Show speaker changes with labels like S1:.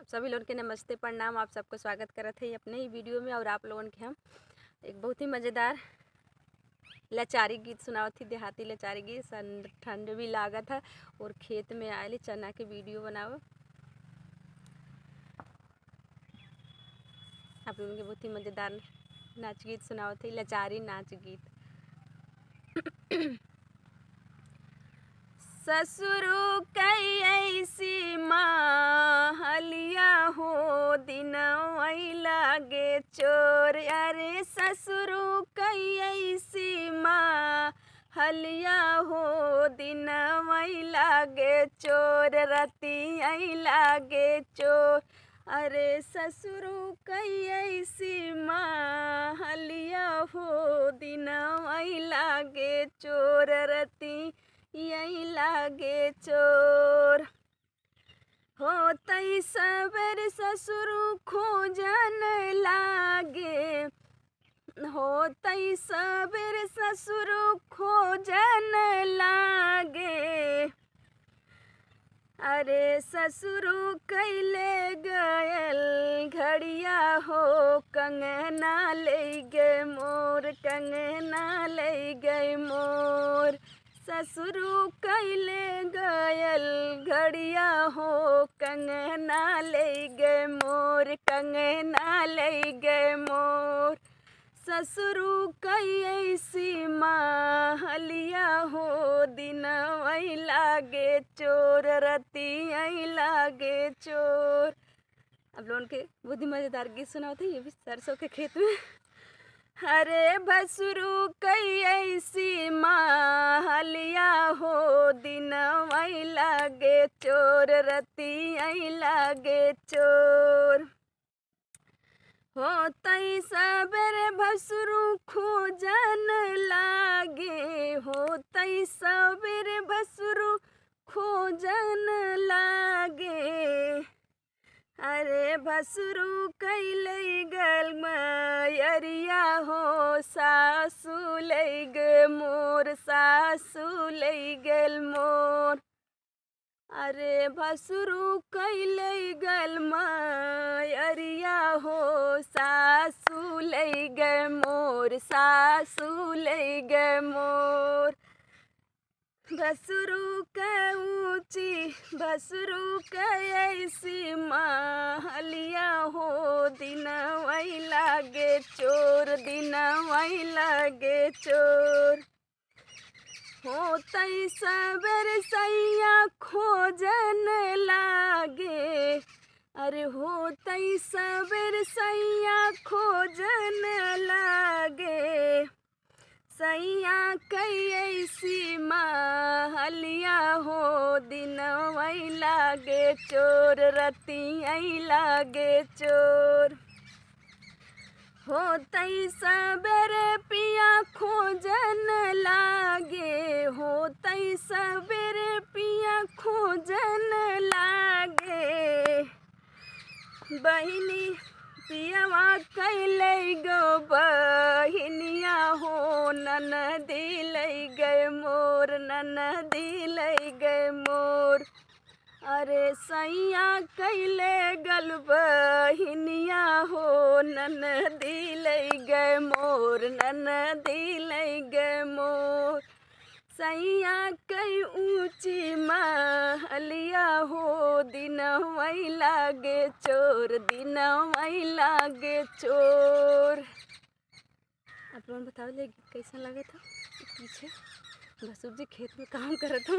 S1: सभी लोगों के नमस्ते प्रणाम। आप सबको स्वागत करत है अपने ही वीडियो में। और आप लोगों के हम एक बहुत ही मज़ेदार लाचारी गीत सुनावत थी, देहाती लाचारी गीत। ठंड भी लागत है और खेत में आए चना के वीडियो बनाओ। आप लोगों के बहुत ही मज़ेदार नाच गीत सुनावत थी, लाचारी नाच गीत। ससुरु कई ऐसी माहलिया हो, दिन वही लागे चोर। अरे ससुरु कई ऐसी माहलिया हो, दिन वही लागे चोर। रती आई लागे चोर। अरे ससुरु कई ऐसी माहलिया हो, दिन वही लागे चोर। रती यही लागे चोर। होतई सवेर ससुरु खोजन लागे, होतई सवेर ससुरु खोजन लागे। अरे ससुरु कैले गयल घड़िया हो, कंगना ले गए मोर, कंगना ले गए मोर। ससुरु कैले गयल घड़िया हो, कंगना ले गए मोर, कंगना ले गए मोर। ससुरु कई ऐसी माहलिया हो, दिन वही लागे चोर। रती आई लागे चोर। अब लोगों के बहुत ही मज़ेदार गीत सुना होते, ये भी सरसों के खेत में। अरे भसुरु कई ऐसी माहलिया हो, दिन वही लागे चोर। रती आई लागे चोर। होतई सबेरे भसुरु खोजन लागे, होतई सबेरे भसुरु खोजन लागे। अरे भसुरु कैले गल मयरिया हो, सासु ले गे मोर, सासु ले गल मोर। अरे भसुरु कैले गल मयरिया हो, सासु ले गे मोर, सासु ले गे मोर। भसुरु के ऊँची भसुरु के ऐसी माहलिया हो, दिन वही लागे चोर, दिन वही लागे चोर। होतई सवेर सैया खोजन लागे। अरे होतई सवेर सैया खोजन लागे। सैया कई ऐसी माहलिया हो, दिन वही लागे चोर। रती आई लागे चोर। होतई सवेरे पिया खोजन लागे, होतई सवेरे पिया खोजन लागे। बहिनी पियवा कैले गो बहिनिया हो, ननदी ले गए मोर, ननदी ले गए मोर। अरे सैया कैले गल बहिनिया हो, ननदी ले गए मोर, ननदी ले गए मोर। सैया कई ऊँची महलिया हो, दिन वही लागे चोर, दिन वही लागे चोर। आप लोग बताओ ये गीत कैसा लगा था? पीछे भसुर जी खेत में काम करत हो।